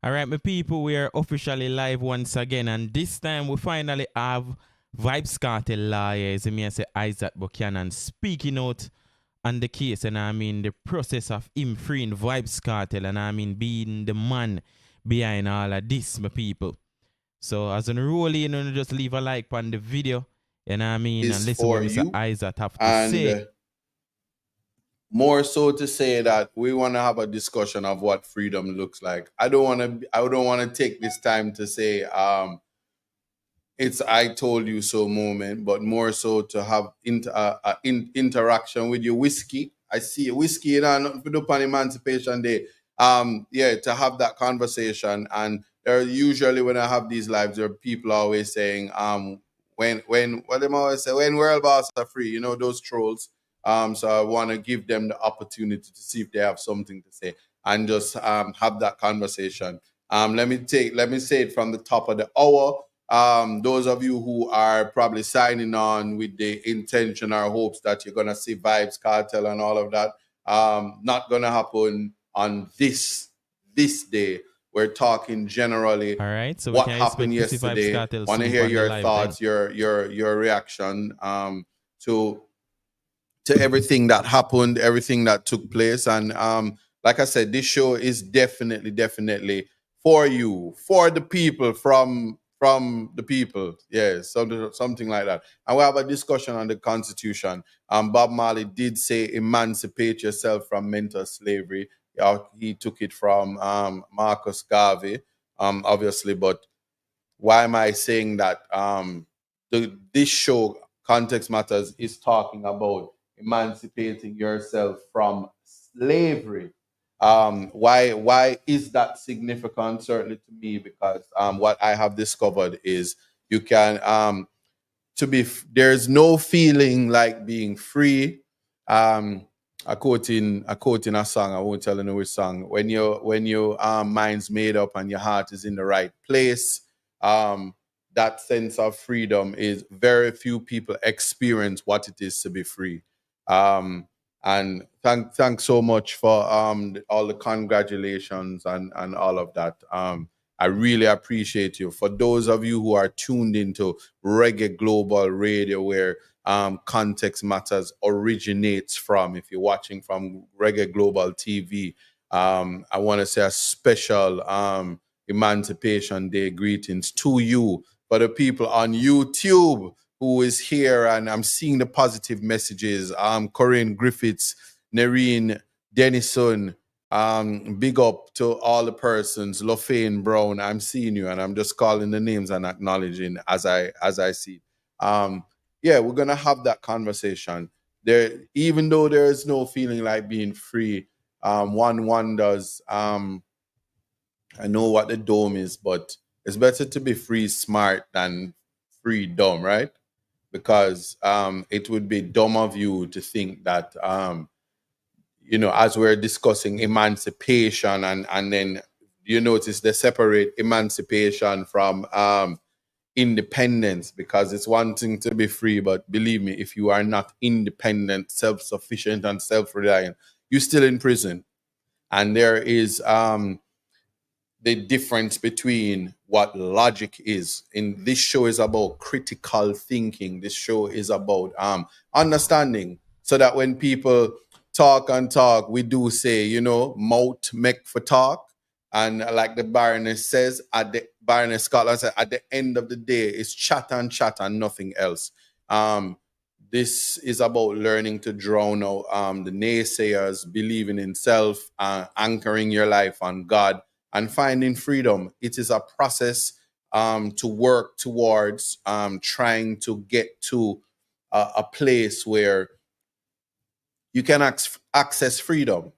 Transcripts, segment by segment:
All right, my people, we are officially live once again, and this time we finally have Vybz Kartel lawyers, me and say Isat Buchanan speaking out on the case, and I mean the process of him freeing Vybz Kartel, and I mean being the man behind all of this, my people. So as an roll in, just leave a like on the video, and I mean, and Is listen what for Mr. you, Isat have to say. and more so to say that we want to have a discussion of what freedom looks like. I don't want to take this time to say it's I told you so moment, but more so to have interaction with your whiskey. I see whiskey, you know, nothing to do upon Emancipation Day. Yeah, to have that conversation. And there usually when I have these lives, there are people always saying, when what them always say, when world boss are free, you know, those trolls. So I want to give them the opportunity to see if they have something to say and just have that conversation. Let me say it from the top of the hour. Those of you who are probably signing on with the intention or hopes that you're gonna see Vybz Kartel and all of that, not gonna happen on this day. We're talking generally All right, so we what can happened expect to see Vybz yesterday. Kartel Want to soon hear on the your live then. thoughts, your reaction to everything that happened, everything that took place. And like I said, this show is definitely for you, for the people, from the people. Yes, something like that. And we have a discussion on the Constitution. Bob Marley did say, emancipate yourself from mental slavery. He took it from Marcus Garvey, obviously. But why am I saying that? This show, Context Matters, is talking about emancipating yourself from slavery. Why is that significant? Certainly to me, because what I have discovered is you can there's no feeling like being free. I quote in a song, I won't tell you which song. When your mind's made up and your heart is in the right place, that sense of freedom is very few people experience what it is to be free. And thanks so much for all the congratulations and all of that. I really appreciate you. For those of you who are tuned into Reggae Global Radio, where Context Matters originates from, if you're watching from Reggae Global TV, I want to say a special Emancipation Day greetings to you. For the people on YouTube who is here, and I'm seeing the positive messages. Corinne Griffiths, Nerine Denison, big up to all the persons. Lofane Brown, I'm seeing you, and I'm just calling the names and acknowledging as I see. Yeah, we're gonna have that conversation. There, even though there is no feeling like being free, one wonders. I know what the dome is, but it's better to be free smart than free dumb, right? Because it would be dumb of you to think that as we're discussing emancipation, and then you notice they separate emancipation from independence, because it's one thing to be free, but believe me, if you are not independent, self-sufficient, and self-reliant, you're still in prison. And there is the difference between what logic is. In this show is about critical thinking. This show is about understanding, so that when people talk and talk, we do say, mouth make for talk. And like the Baroness says, at the Baroness Scotland said, at the end of the day, it's chat and nothing else. This is about learning to drown out the naysayers, believing in self, anchoring your life on God, and finding freedom. It is a process to work towards, trying to get to a place where you can access freedom.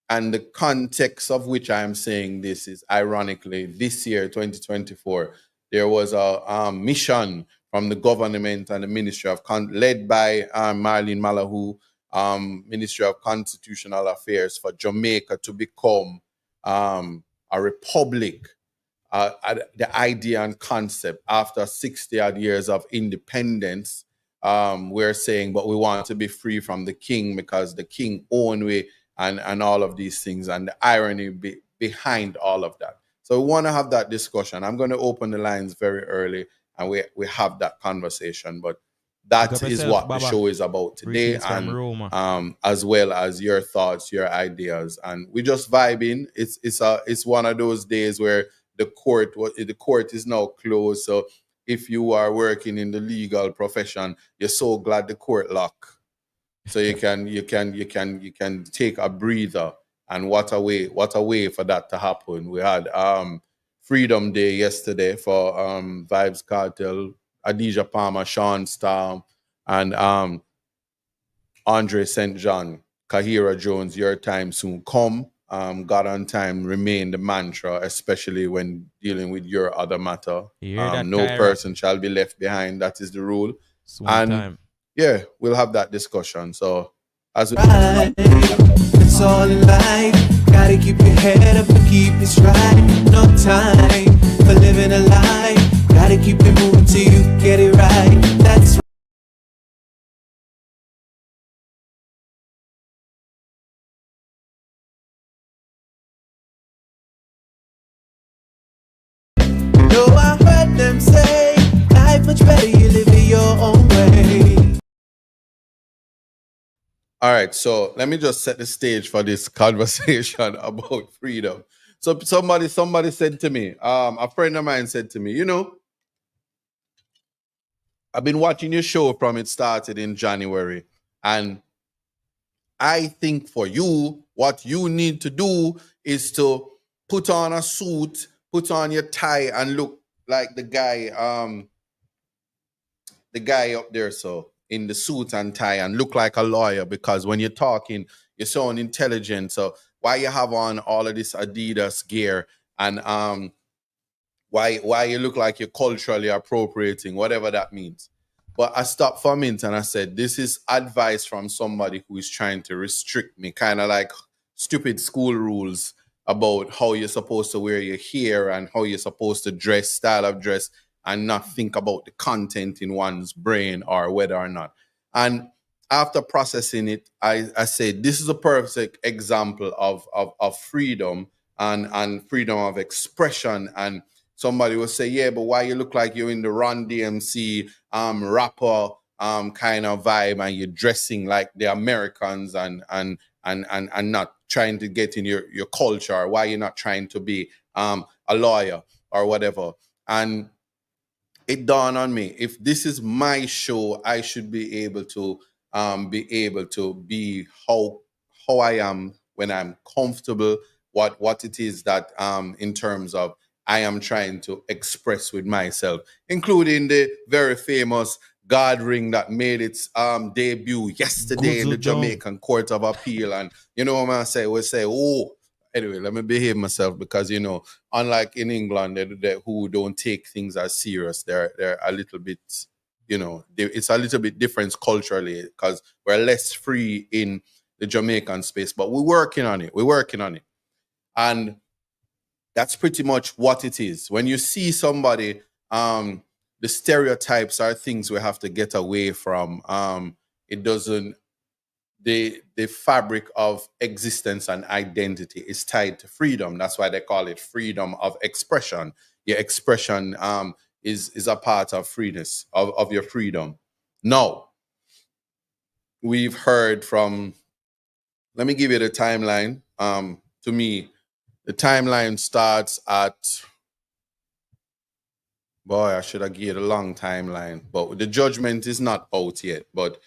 And the context of which I am saying this is, ironically, this year, 2024, there was a mission from the government and the Ministry of led by Marlene Malahou, Ministry of Constitutional Affairs, for Jamaica to become a republic. The idea and concept, after 60 odd years of independence, we're saying, but we want to be free from the king, because the king owned we, and all of these things, and the irony behind all of that. So we want to have that discussion. I'm going to open the lines very early and we have that conversation. But that is yourself, what the Baba. show is about today, Greetings from and Roma. as well as your thoughts, your ideas, and we just vibing. It's one of those days where the court is now closed. So if you are working in the legal profession, you're so glad the court lock, so you can take a breather. And what a way for that to happen. We had Freedom Day yesterday for Vybz Kartel, Adidja Palmer, Sean Storm, and Andre St. John. Kahira Jones, your time soon come. God on time remain the mantra, especially when dealing with your other matter. You hear that, No Kyra? person shall be left behind. That is the rule. Soon And time. yeah, we'll have that discussion. So as we it's all in life. Gotta keep your head up and keep it straight. No time for living a lie. Gotta keep it moving till you get it right. That's no, I heard them say life much better you live it your own way. All right, so let me just set the stage for this conversation about freedom. So somebody said to me, a friend of mine said to me, I've been watching your show from it started in January, and I think for you, what you need to do is to put on a suit, put on your tie, and look like the guy up there, so in the suit and tie, and look like a lawyer, because when you're talking, you sound intelligent. So why you have on all of this Adidas gear, and why you look like you're culturally appropriating, whatever that means. But I stopped for a minute and I said, this is advice from somebody who is trying to restrict me, kind of like stupid school rules about how you're supposed to wear your hair and how you're supposed to dress, style of dress, and not think about the content in one's brain or whether or not. And after processing it, I said, this is a perfect example of freedom and freedom of expression. And somebody will say, yeah, but why you look like you're in the Run DMC rapper kind of vibe, and you're dressing like the Americans and not trying to get in your culture? Why you're not trying to be a lawyer or whatever? And it dawned on me, if this is my show, I should be able to be how I am when I'm comfortable, what it is that in terms of I am trying to express with myself, including the very famous God ring that made its debut yesterday in the Jamaican Court of Appeal. And you know what I'm saying? We say, oh, anyway, let me behave myself, because unlike in England, they who don't take things as serious, they're a little bit, it's a little bit different culturally, because we're less free in the Jamaican space. But we're working on it. And that's pretty much what it is. When you see somebody, the stereotypes are things we have to get away from. It doesn't. The fabric of existence and identity is tied to freedom. That's why they call it freedom of expression. Your expression is a part of freeness, of your freedom. Now, we've heard from, let me give you the timeline. To me, the timeline starts at, boy, I should have given a long timeline, but the judgment is not out yet. But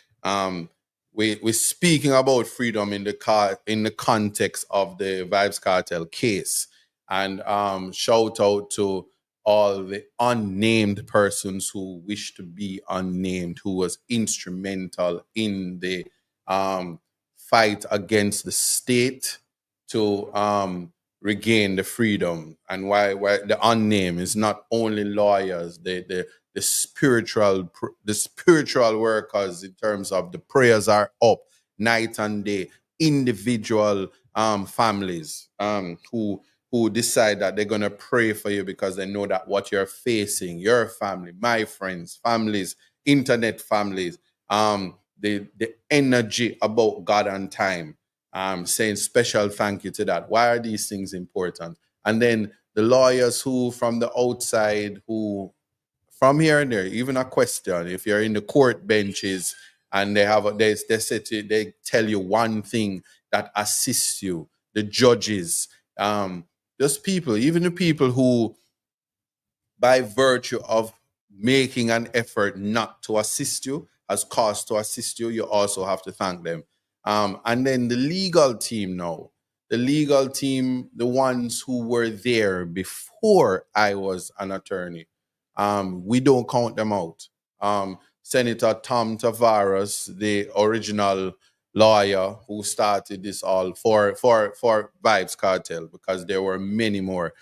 we're speaking about freedom in the context of the Vybz Kartel case. And shout out to all the unnamed persons who wish to be unnamed, who was instrumental in the fight against the state to regain the freedom. And why the unnamed is not only lawyers, the spiritual workers, in terms of the prayers are up night and day, individual families who decide that they're going to pray for you because they know that what you're facing, your family, my friends, families, internet families, the energy about God and time, saying special thank you to that. Why are these things important? And then the lawyers who from the outside, who from here and there, even a question, if you're in the court benches and they tell you one thing that assists you, the judges, those people, even the people who, by virtue of making an effort not to assist you, as cause to assist you, you also have to thank them. And then the legal team now, the ones who were there before I was an attorney, we don't count them out. Senator Tom Tavares, the original lawyer who started this all for Vybz Kartel, because there were many more.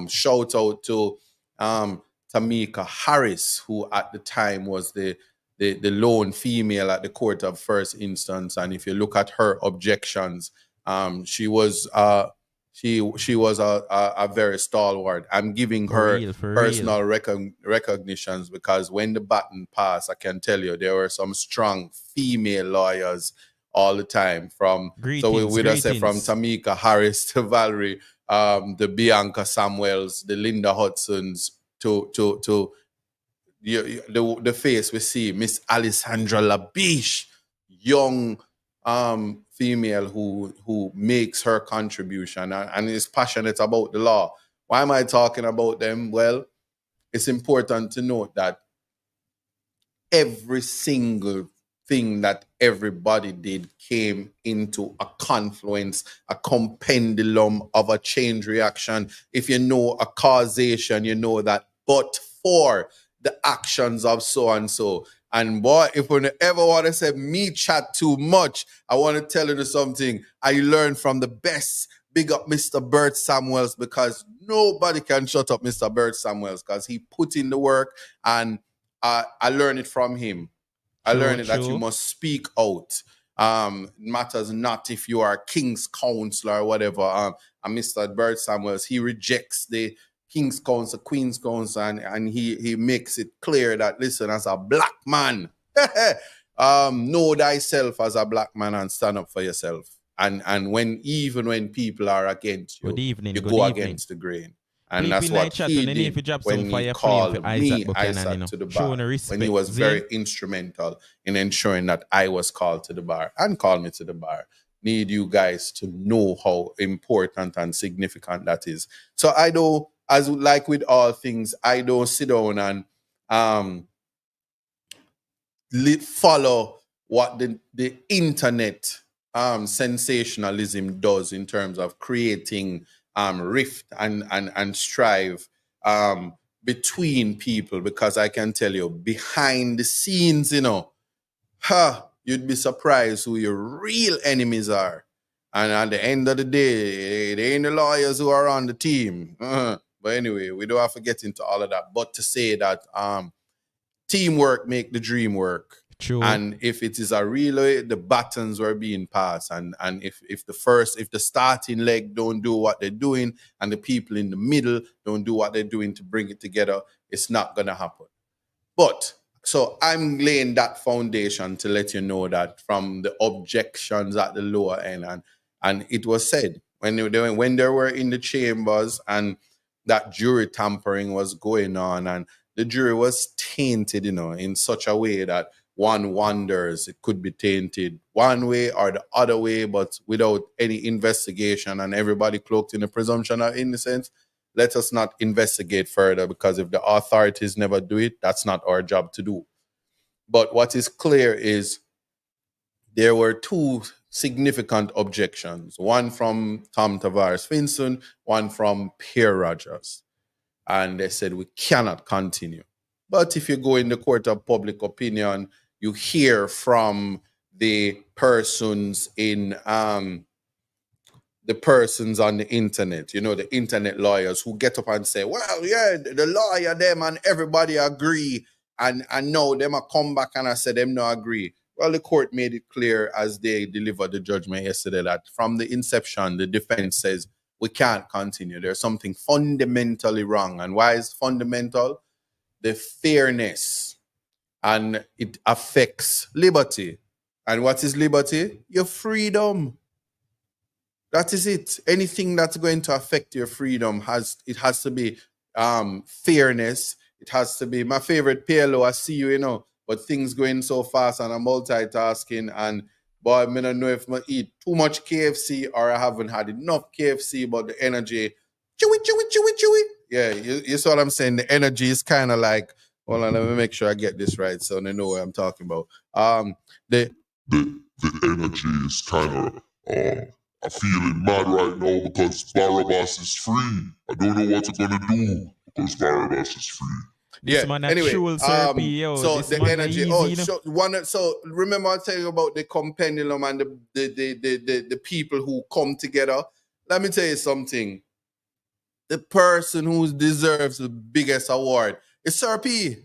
Shout out to Tamika Harris, who at the time was the lone female at the court of first instance. And if you look at her objections, she was a very stalwart. I'm giving her personal recognitions, because when the baton passed, I can tell you there were some strong female lawyers all the time. From Tamika Harris to Valerie, the Bianca Samuels, the Linda Hudsons, to the face we see, Miss Alessandra Labiche, young female who makes her contribution and is passionate about the law. Why am I talking about them? Well, it's important to note that every single thing that everybody did came into a confluence, a compendulum of a chain reaction. If you know a causation, you know that but for the actions of so and so. And boy, if we ever want to say me chat too much, I want to tell you something. I learned from the best. Big up Mr. Bert Samuels, because nobody can shut up Mr. Bert Samuels, because he put in the work, and I learned it from him. I learned that you must speak out. Matters not if you are King's Counsel or whatever. And Mr. Bert Samuels, he rejects the King's Counsel, Queen's Counsel, and he makes it clear that, listen, as a black man, know thyself as a black man and stand up for yourself. And when people are against you, you go against the grain. And that's what he did when he called me Isat to the bar, when he was very instrumental in ensuring that I was called to the bar and called me to the bar. Need you guys to know how important and significant that is. So I don't, as like with all things, I don't sit down and follow what the internet sensationalism does in terms of creating rift and strive between people, because I can tell you, behind the scenes, you'd be surprised who your real enemies are. And at the end of the day, they ain't the lawyers who are on the team. But anyway, we don't have to get into all of that. But to say that teamwork make the dream work. True. And if it is a relay, the buttons were being passed, and if the starting leg don't do what they're doing, and the people in the middle don't do what they're doing to bring it together, it's not gonna happen. But so I'm laying that foundation to let you know that from the objections at the lower end, and it was said when they were in the chambers and that jury tampering was going on, and the jury was tainted, in such a way that one wonders it could be tainted one way or the other way, but without any investigation, and everybody cloaked in the presumption of innocence. Let us not investigate further, because if the authorities never do it, that's not our job to do. But what is clear is there were two significant objections, one from Tom Tavares Finson, one from Pierre Rogers. And they said, we cannot continue. But if you go in the court of public opinion, you hear from the persons in the persons on the internet, the internet lawyers who get up and say, well, yeah, the lawyer, them and everybody agree. And now them a come back and I said them no agree. Well, the court made it clear as they delivered the judgment yesterday that from the inception, the defense says we can't continue. There's something fundamentally wrong. And why is fundamental? The fairness, and it affects liberty. And what is liberty? Your freedom. That is it. Anything that's going to affect your freedom has to be fairness. It has to be my favorite PLO. I see you, but things going so fast and I'm multitasking and boy, I don't know if I eat too much KFC or I haven't had enough KFC, but the energy, chewy. Yeah, you see what I'm saying? The energy is kind of like, hold on, let me make sure I get this right so they know what I'm talking about. The energy is kind of I'm feeling mad right now because Barabbas is free. I don't know what I'm gonna do because Barabbas is free. This man anyway, troll, sir, P.O. so This the man energy. easy, So remember I tell you about the compendium and the people who come together. Let me tell you something. The person who deserves the biggest award is Sir P.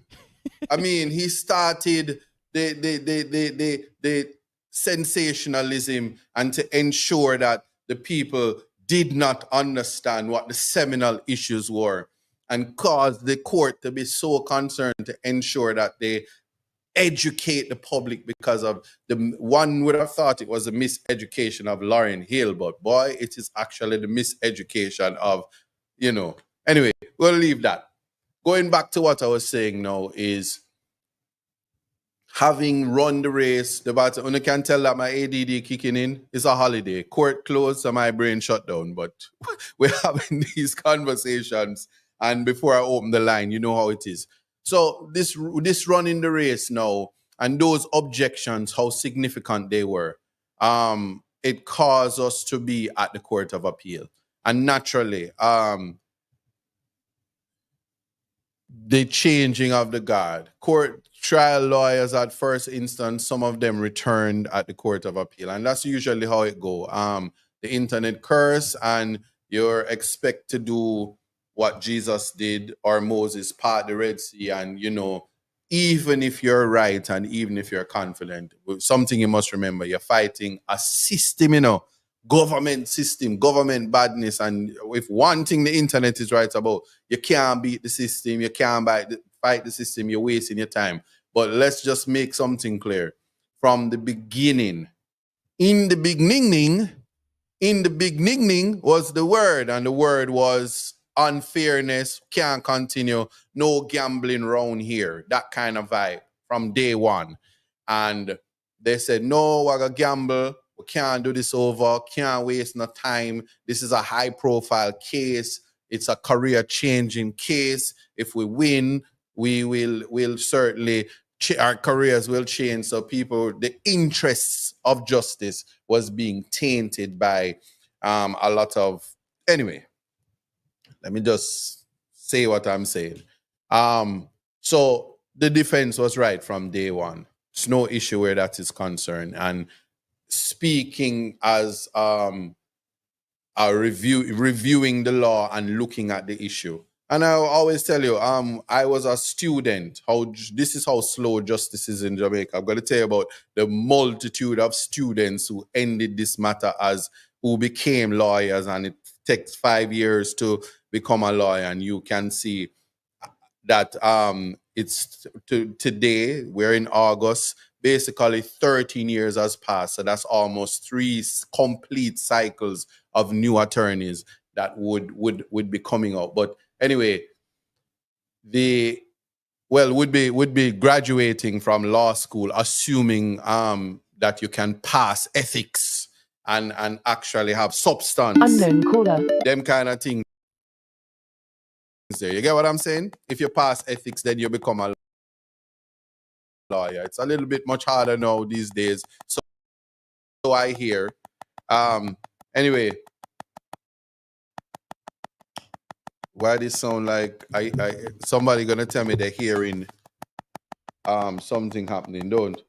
I mean, he started the sensationalism and to ensure that the people did not understand what the seminal issues were and caused the court to be so concerned to ensure that they educate the public because of one would have thought it was a miseducation of Lauryn Hill, but boy, it is actually the miseducation of, Anyway, we'll leave that. Going back to what I was saying now is having run the race, the battle, and you can tell that my ADD kicking in. It's a holiday. Court closed, so my brain shut down. But we're having these conversations. And before I open the line, you know how it is. So this running the race now, and those objections, how significant they were, it caused us to be at the Court of Appeal. And naturally, the changing of the guard. Court trial lawyers at first instance, some of them returned at the Court of Appeal. And that's usually how it go. The internet curse and you're expect to do what Jesus did or Moses part the Red Sea. And, even if you're right and even if you're confident, something you must remember, you're fighting a system, government system, government badness. And if one thing the internet is right about, you can't beat the system, you can't fight the system, you're wasting your time. But let's just make something clear. From the beginning, in the beginning was the word, and the word was unfairness, can't continue, no gambling around here, that kind of vibe from day one. And they said, no, we're going to gamble. We can't do this over. Can't waste no time. This is a high-profile case. It's a career-changing case. If we win, we'll certainly our careers will change. So the interests of justice was being tainted by a lot of. Anyway, let me just say what I'm saying. So the defense was right from day one. It's no issue where that is concerned. And speaking as reviewing the law and looking at the issue. And I always tell you, I was a student. This is how slow justice is in Jamaica. I'm going to tell you about the multitude of students who ended this matter who became lawyers, and it takes 5 years to become a lawyer. And you can see that it's today, we're in August, basically 13 years has passed. So that's almost 3 complete cycles of new attorneys that would be coming out. But anyway, would be graduating from law school, assuming that you can pass ethics and actually have substance. Unknown caller. Them kind of things there. You get what I'm saying? If you pass ethics, then you become a lawyer. It's a little bit much harder now these days. So I hear. Anyway, why this sound like somebody gonna tell me they're hearing something happening, don't?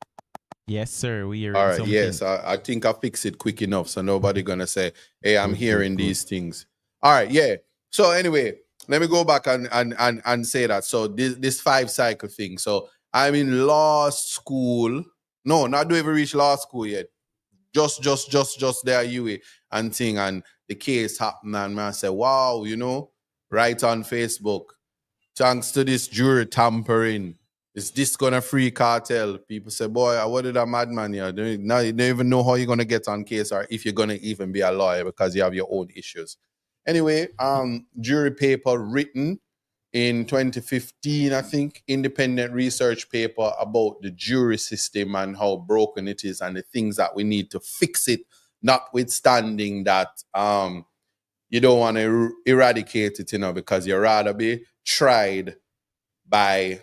Yes, sir. We hearing all right, something. yes. I think I fix it quick enough so nobody gonna say, hey, I'm hearing these things. All right, yeah. So anyway, let me go back and say that. So this 5 cycle thing. So I'm in law school. No, not do ever reach law school yet. Just there, you and thing, and the case happened, and man say, wow, right on Facebook, thanks to this jury tampering, Is this gonna free Cartel? People say, boy, what did a madman here? Now you don't even know how you're gonna get on case or if you're gonna even be a lawyer because you have your own issues. Anyway, jury paper written in 2015, I think, independent research paper about the jury system and how broken it is and the things that we need to fix it, notwithstanding that you don't want to eradicate it, because you'd rather be tried by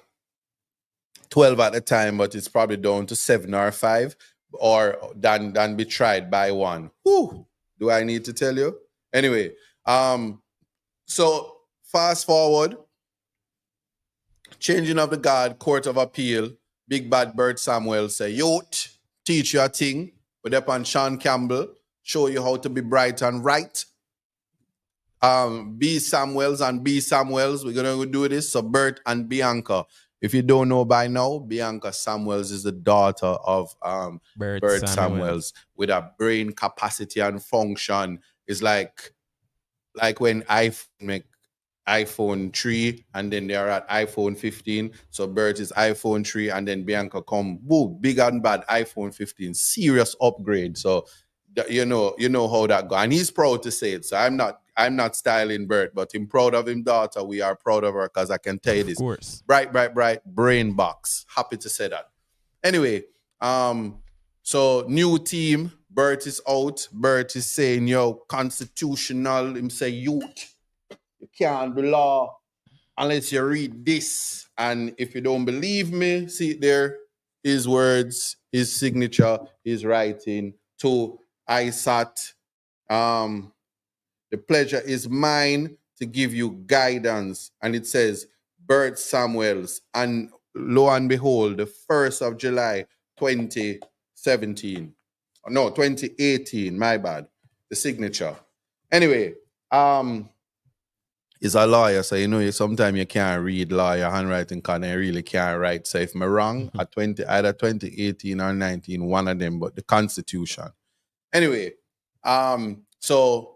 12 at the time, but it's probably down to 7 or 5, or than be tried by 1. Whew, do I need to tell you? Anyway, so fast forward, changing of the guard, Court of Appeal, Big Bad Bert Samuel say, youth, teach you a thing. But upon Sean Campbell, show you how to be bright and right. B. Samuels and B. Samuels, we're going to do this. So Bert and Bianca. If you don't know by now, Bianca Samuels is the daughter of Bert Samuels with a brain capacity and function. It's like when iPhone make iPhone 3 and then they're at iPhone 15. So Bert is iPhone 3 and then Bianca come, boom, big and bad iPhone 15. Serious upgrade. So you know how that go. And he's proud to say it. So I'm not styling Bert, but I'm proud of him daughter. We are proud of her because I can tell you this. Of course. Bright brain box. Happy to say that. Anyway, so new team, Bert is out. Bert is saying, yo, constitutional. Him say, youth, you can't be law unless you read this. And if you don't believe me, see there, his words, his signature, his writing to Isat. The pleasure is mine to give you guidance. And it says, Bert Samuels. And lo and behold, the 1st of July, 2017. No, 2018, my bad. The signature. Anyway, he's a lawyer, so sometimes you can't read lawyer handwriting because they really can't write. So if I'm wrong, at either 2018 or 19, one of them, but the Constitution. Anyway, so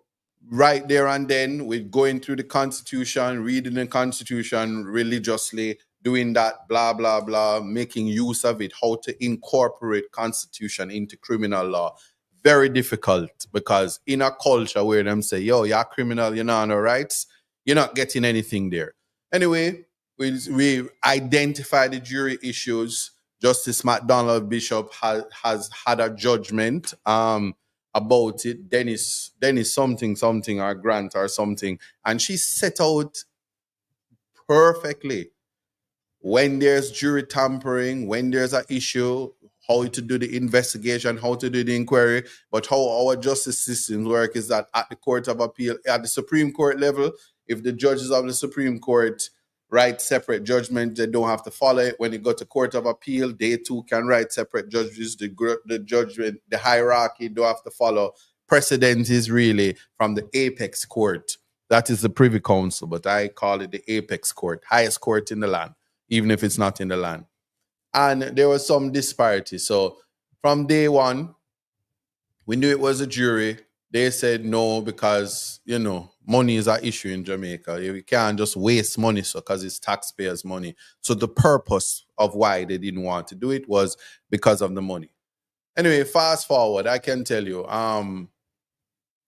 right there and then, we're going through the Constitution, reading the Constitution religiously, doing that, blah, blah, blah, making use of it, how to incorporate Constitution into criminal law. Very difficult because in a culture where them say, yo, you're a criminal, you know, no rights, you're not getting anything there. Anyway, we identify the jury issues. Justice McDonald Bishop has had a judgment about it. Dennis something or Grant or something. And she set out perfectly when there's jury tampering, when there's an issue, how to do the investigation, how to do the inquiry, but how our justice systems work is that at the Court of Appeal, at the Supreme Court level, if the judges of the Supreme Court write separate judgment, they don't have to follow it. When you go to Court of Appeal, they too can write separate judges. The judgment, the hierarchy don't have to follow. Precedent is really from the apex court. That is the Privy Council, but I call it the apex court, highest court in the land, even if it's not in the land. And there was some disparity. So from day one, we knew it was a jury. They said no because, money is an issue in Jamaica. You can't just waste money because it's taxpayers' money. So the purpose of why they didn't want to do it was because of the money. Anyway, fast forward, I can tell you,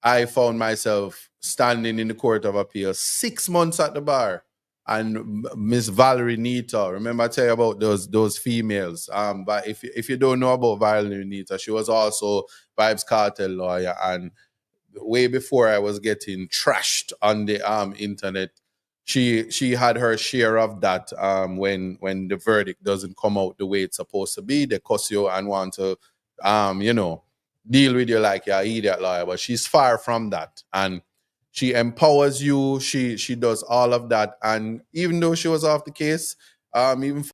I found myself standing in the Court of Appeal 6 months at the bar. And Miss Valerie Nita, remember I tell you about those females. But if you don't know about Valerie Nita, she was also Vybz Kartel lawyer, and way before I was getting trashed on the internet, she had her share of that. When the verdict doesn't come out the way it's supposed to be, they cuss you and want to deal with you like you're an idiot lawyer. But she's far from that, and she empowers you. She does all of that, and even though she was off the case, even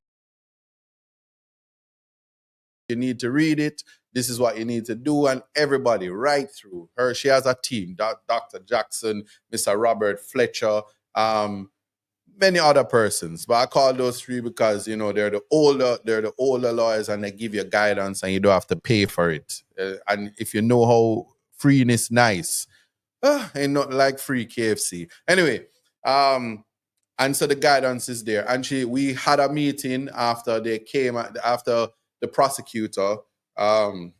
you need to read it. This is what you need to do, and everybody right through her. She has a team: Dr. Jackson, Mr. Robert Fletcher, many other persons. But I call those three because they're the older lawyers, and they give you guidance, and you don't have to pay for it. And if you know how freeness nice. Ain't not like free KFC. Anyway, And so the guidance is there. And we had a meeting after they came, after the prosecutor, oh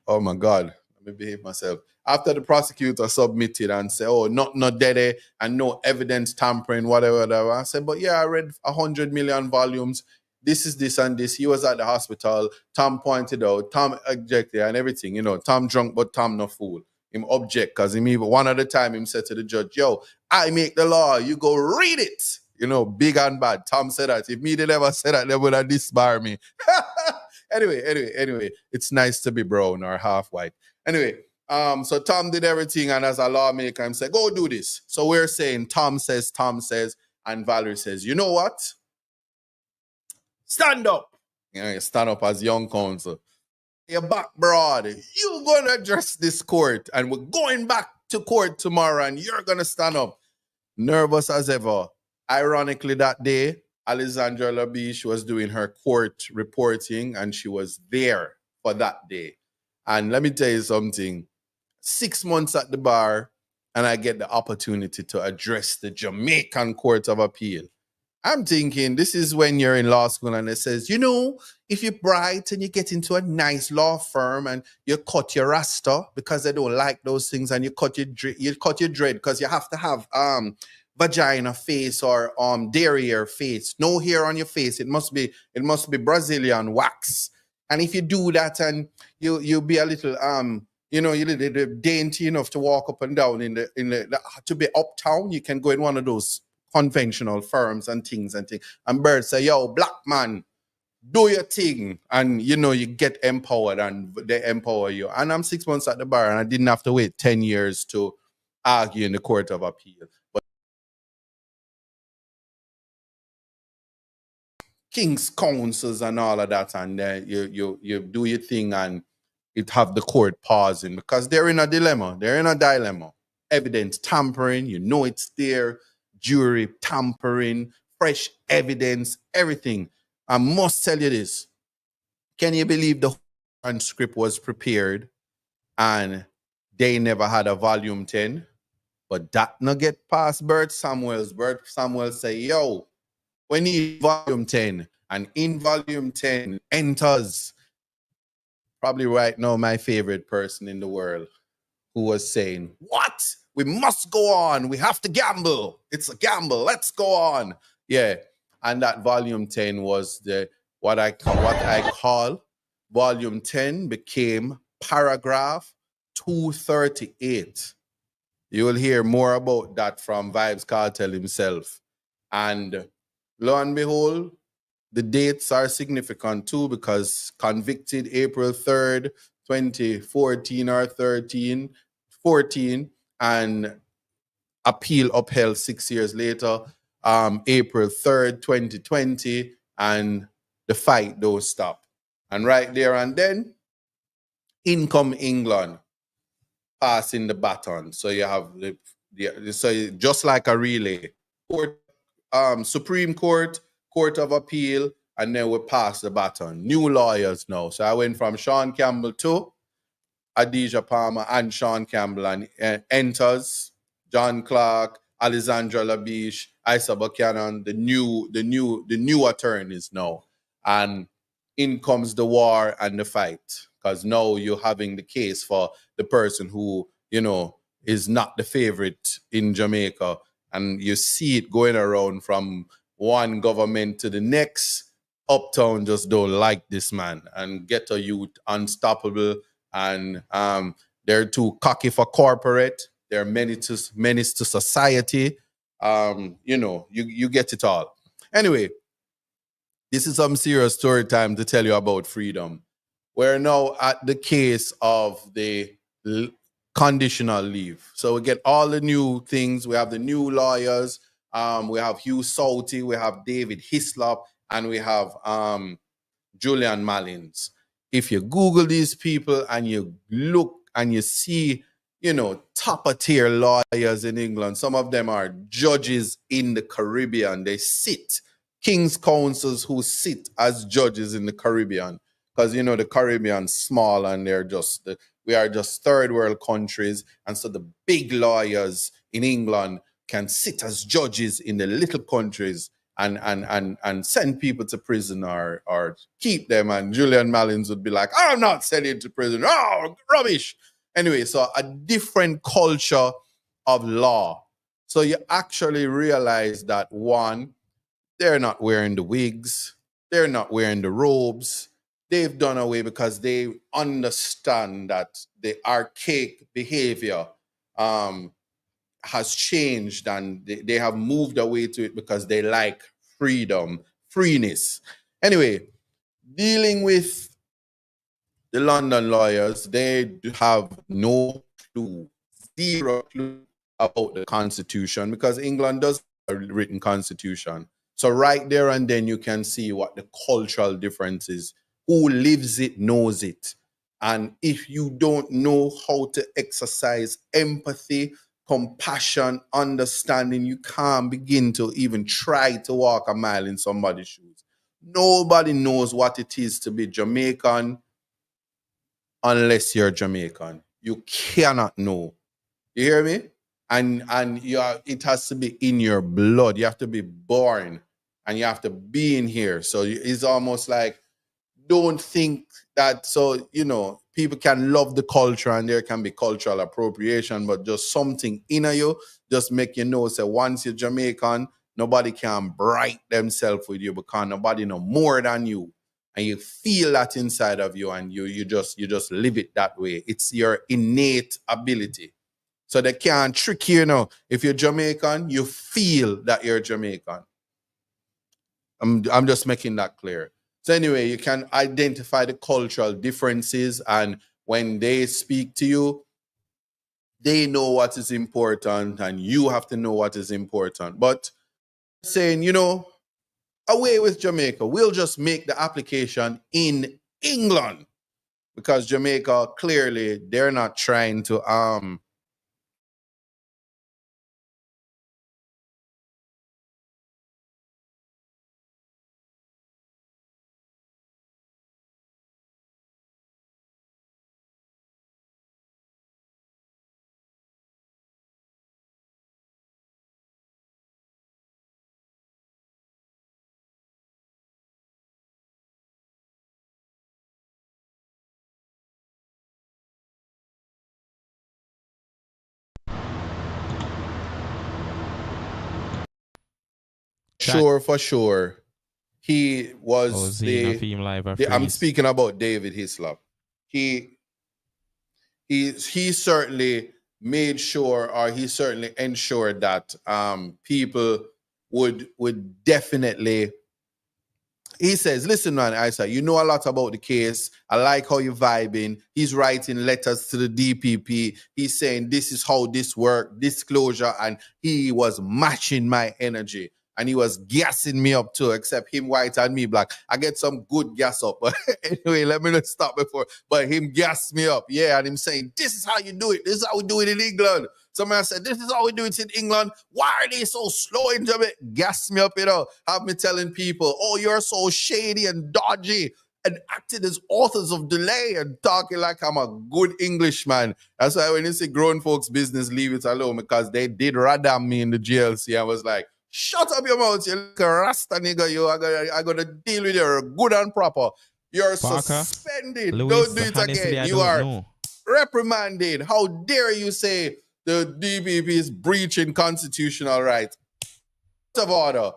my God, let me behave myself. After the prosecutor submitted and said, oh, not dead and no evidence tampering, whatever. I said, but yeah, I read 100 million volumes. This is this and this. He was at the hospital. Tom pointed out, Tom objected and everything. You know, Tom drunk, but Tom no fool. Him object, because him even one at a time him said to the judge, yo, I make the law, you go read it. You know, big and bad. Tom said that. If me did ever say that, they would have disbarred me. Anyway, it's nice to be brown or half white. Anyway, so Tom did everything, and as a lawmaker, him said, go do this. So we're saying Tom says, and Valerie says, you know what? Stand up. You know, you stand up as young counsel. You're back, broad. You're going to address this court, and we're going back to court tomorrow, and you're going to stand up. Nervous as ever. Ironically, that day, Alexandra Labiche was doing her court reporting, and she was there for that day. And let me tell you something. 6 months at the bar, and I get the opportunity to address the Jamaican Court of Appeal. I'm thinking this is when you're in law school and it says, you know, if you're bright and you get into a nice law firm and you cut your rasta because they don't like those things, and you cut your dread because you have to have vagina face or derriere face, no hair on your face. It must be Brazilian wax. And if you do that, and you'll be a little you're a little dainty enough to walk up and down in the to be uptown, you can go in one of those conventional firms and things. And birds say, yo, black man, do your thing. And you get empowered, and they empower you. And I'm 6 months at the bar, and I didn't have to wait 10 years to argue in the Court of Appeal. But King's counsels and all of that, and then you do your thing, and it have the court pausing because they're in a dilemma. They're in a dilemma. Evidence tampering, it's there. Jury tampering, fresh evidence, everything. I must tell you this. Can you believe the transcript was prepared and they never had a volume 10? But that not get past Bert Samuels. Bert Samuels say, yo, we need volume 10. And in volume 10 enters probably right now my favorite person in the world, who was saying, what? We must go on. We have to gamble. It's a gamble. Let's go on. Yeah. And that volume 10 was what I call volume 10 became paragraph 238. You will hear more about that from Vybz Kartel himself. And lo and behold, the dates are significant too, because convicted April 3rd, 2014 or 14, and appeal upheld 6 years later, April 3rd, 2020, and the fight don't stop. And right there and then, in come England, passing the baton. So you have so just like a relay, court, Supreme Court, Court of Appeal, and then we pass the baton. New lawyers now. So I went from Sean Campbell to Adidja Palmer and Sean Campbell, and enters John Clark, Alexandra Labiche, Isat Buchanan, the new attorneys now. And in comes the war and the fight, because now you're having the case for the person who, is not the favorite in Jamaica. And you see it going around from one government to the next. Uptown just don't like this man, and ghetto youth unstoppable. And they're too cocky for corporate. They're menace to society. You get it all. Anyway, this is some serious story time to tell you about freedom. We're now at the case of the conditional leave. So we get all the new things. We have the new lawyers. We have Hugh Sauty. We have David Hislop. And we have Julian Mullins. If you Google these people and you look and you see, top tier lawyers in England, some of them are judges in the Caribbean. They sit, King's counsels who sit as judges in the Caribbean. Because, the Caribbean's small, and we are just third world countries. And so the big lawyers in England can sit as judges in the little countries and send people to prison or keep them. And Julian Mullins would be like, I'm not sending to prison. Oh, rubbish. Anyway, so a different culture of law. So you actually realize that, one, they're not wearing the wigs. They're not wearing the robes. They've done away because they understand that the archaic behavior has changed, and they have moved away to it because they like freedom, freeness. Anyway, dealing with the London lawyers, they have no clue, zero clue about the Constitution, because England does have a written Constitution. So right there and then you can see what the cultural difference is. Who lives it knows it. And if you don't know how to exercise empathy, compassion, understanding, you can't begin to even try to walk a mile in somebody's shoes. Nobody knows what it is to be Jamaican unless you're Jamaican. You cannot know. You hear me? And it has to be in your blood. You have to be born and you have to be in here. So it's almost like, don't think that, so, people can love the culture and there can be cultural appropriation, but just something in you just make you know, say, once you're Jamaican, nobody can bright themselves with you because nobody know more than you. And you feel that inside of you, and you just live it that way. It's your innate ability. So they can't trick you, If you're Jamaican, you feel that you're Jamaican. I'm just making that clear. So anyway, you can identify the cultural differences, and when they speak to you, they know what is important, and you have to know what is important. But saying, away with Jamaica, we'll just make the application in England, because Jamaica, clearly, they're not trying to for sure. He was I'm speaking about David Hislop. He certainly made sure, or he certainly ensured that people would definitely. He says, listen, man, Isat, you know a lot about the case. I like how you're vibing. He's writing letters to the DPP. He's saying, this is how this works, disclosure. And he was matching my energy. And he was gassing me up too, except him white and me black. I get some good gas up. But anyway, let me not stop before. But him gassed me up. Yeah, and him saying, this is how you do it. This is how we do it in England. Somebody said, this is how we do it in England. Why are they so slow in Jamaica? Gas me up, Have me telling people, oh, you're so shady and dodgy, and acting as authors of delay and talking like I'm a good Englishman. That's why when you say grown folks' business, leave it alone, because they did radam me in the GLC. I was like, shut up your mouth, you little rasta nigga. I'm gonna deal with you good and proper. You're Parker, suspended. Louis, Don't do it again. You are reprimanded. How dare you say the DPP is breaching constitutional rights? Out of order.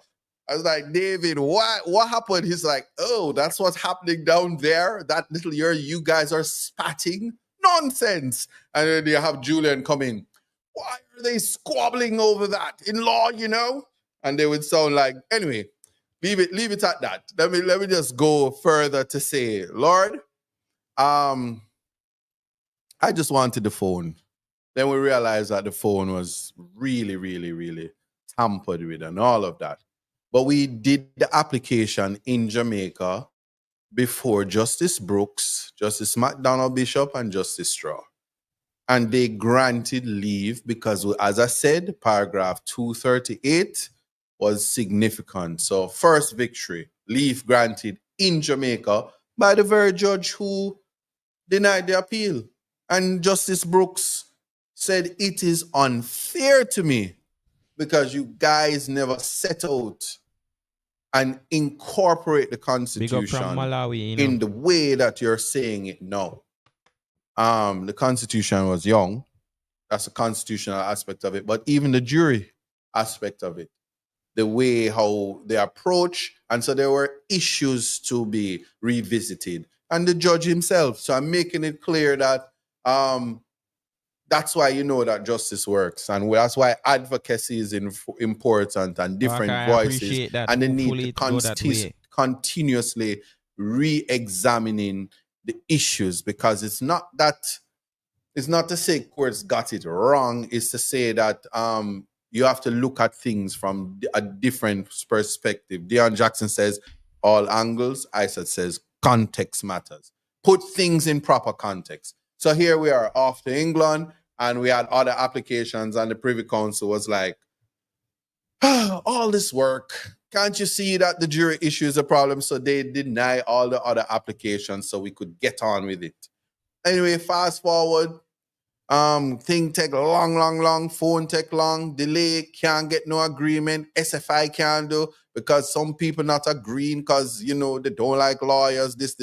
I was like, David, what happened? He's like, oh, that's what's happening down there. That little year you guys are spatting? Nonsense. And then you have Julian coming. Why are they squabbling over that? In law, And they would sound like, anyway, leave it at that. Let me just go further to say, Lord, I just wanted the phone. Then we realized that the phone was really, really, really tampered with and all of that. But we did the application in Jamaica before Justice Brooks, Justice McDonald Bishop, and Justice Straw. And they granted leave because, as I said, paragraph 238 was significant. So first victory, leave granted in Jamaica by the very judge who denied the appeal. And Justice Brooks said, it is unfair to me because you guys never set out and incorporate the Big up from Constitution Malawi, you know. in the way that you're saying it now. The Constitution was young. That's the constitutional aspect of it. But even the jury aspect of it, the way how they approach, and so there were issues to be revisited. And the judge himself. So I'm making it clear that that's why you know that justice works, and that's why advocacy is important, and different Okay, I voices, appreciate that. and the need Hopefully to it go that way. continuously re-examining the issues, because it's not to say courts got it wrong. It's to say that you have to look at things from a different perspective. Deion Jackson says all angles. Isat says context matters. Put things in proper context. So here we are off to England, and we had other applications, and the Privy Council was like, all this work, can't you see that the jury issue is a problem? So they deny all the other applications so we could get on with it. Anyway, fast forward, thing take long, phone take long, delay, can't get no agreement, SFI can't do, because some people not agreeing because, you know, they don't like lawyers, this.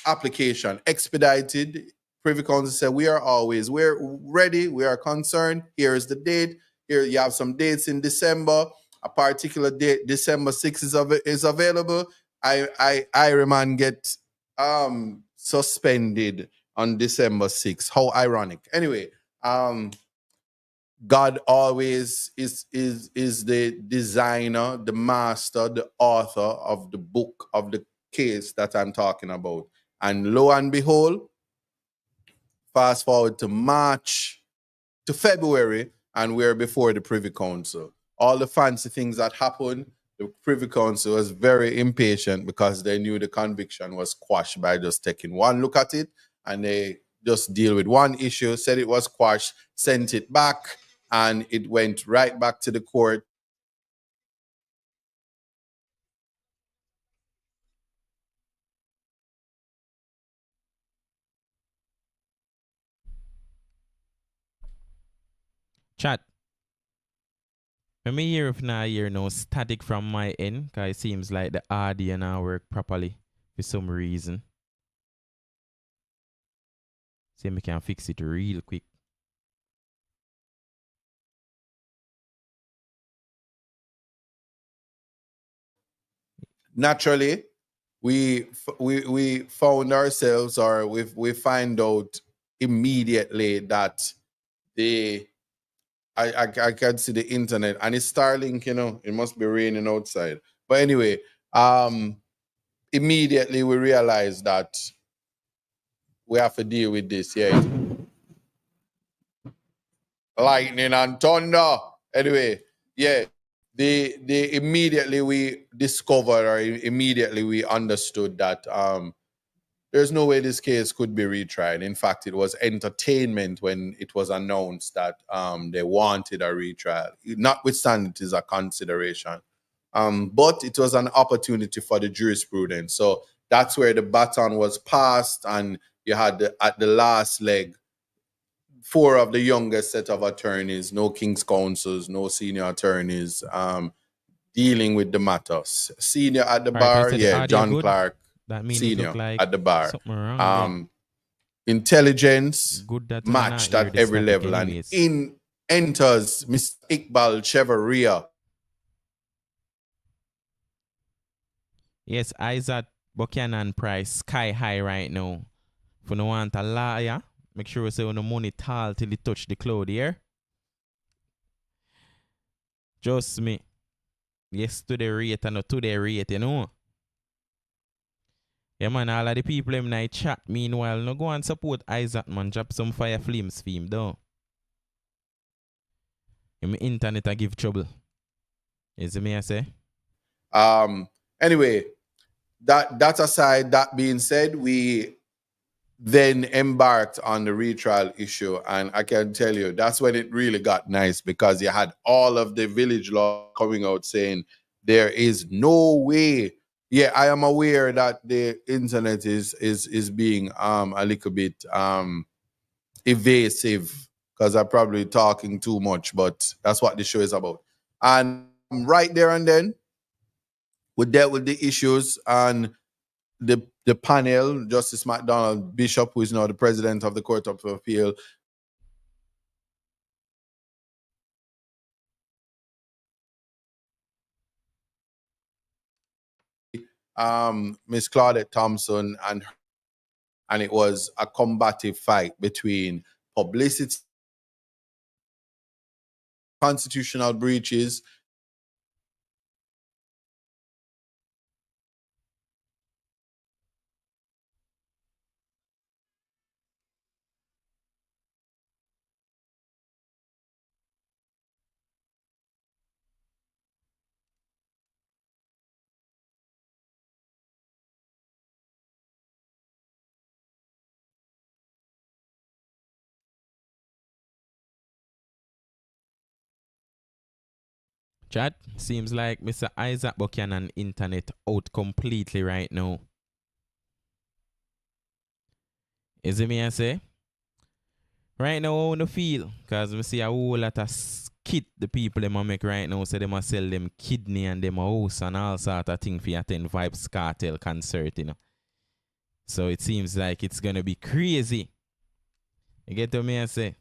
Application expedited. Privy Council said, we're ready, we are concerned. Here is the date. Here you have some dates in December. A particular date, December 6th is available. Ironman get suspended on December 6th. How ironic. Anyway, God always is the designer, the master, the author of the book of the case that I'm talking about. And lo and behold, fast forward to February, and we're before the Privy Council. All the fancy things that happened, the Privy Council was very impatient because they knew the conviction was quashed by just taking one look at it, and they just deal with one issue, said it was quashed, sent it back, and it went right back to the court. Chat. Let me hear if now hear no static from my end, because it seems like the audio now work properly for some reason. See if we can fix it real quick. Naturally, we found ourselves, or we find out immediately that I can see the internet, and it's Starlink, you know, it must be raining outside. But anyway, immediately we realized that we have to deal with this. Yeah. Lightning and thunder. Anyway, yeah. The immediately we discovered, or immediately we understood that there's no way this case could be retried. In fact, it was entertainment when it was announced that they wanted a retrial, notwithstanding it is a consideration. But it was an opportunity for the jurisprudence. So that's where the baton was passed, and you had at the last leg, 4 of the youngest set of attorneys, no King's Counsels, no senior attorneys, dealing with the matters. Senior at the bar, yeah, John good? Clark. That means Senior like at the bar. Wrong, Intelligence good that matched at every level, anyways. and in enters Mr. Iqbal Chevaria. Yes, Isat Buchanan price sky high right now. If you don't want a liar, make sure you say on the money tall till it touch the cloud here. Just me. Yes to the rate and not to the rate, you know. Yeah, man, all of the people in my chat, meanwhile, no go and support Isaac, man. Drop some fire flames for him, though. My internet I give trouble. Is it me I say? Anyway, that aside, that being said, we then embarked on the retrial issue, and I can tell you that's when it really got nice, because you had all of the village law coming out saying there is no way. Yeah, I am aware that the internet is being a little bit evasive because I'm probably talking too much, but that's what the show is about. And right there and then, we dealt with the issues, and the panel, Justice McDonald Bishop, who is now the president of the Court of Appeal, Miss Claudette Thompson, and it was a combative fight between publicity, constitutional breaches, Chat, seems like Mr. Isaac Buchanan internet out completely right now. Is it me I say? Right now, I wanna feel, because we see a whole lot of skit the people them make right now, so they must sell them kidney and them house and all sort of thing for attend Vybz Kartel concert, you know. So it seems like it's gonna be crazy. You get what me I say?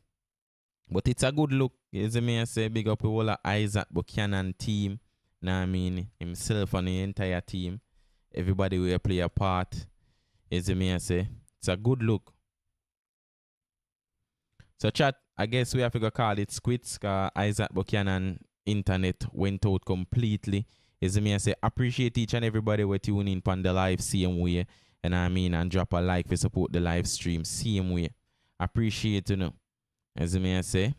But it's a good look. Is it me I say? Big up the whole of Isaac Buchanan team. Nah, I mean himself and the entire team. Everybody will play a part. Is it me I say? It's a good look. So chat, I guess we have to go call it quits, because Isaac Buchanan internet went out completely. Is it me I say? Appreciate each and everybody who tune in on the live same way. And I mean, and drop a like to support the live stream same way. Appreciate, you know. As me I say.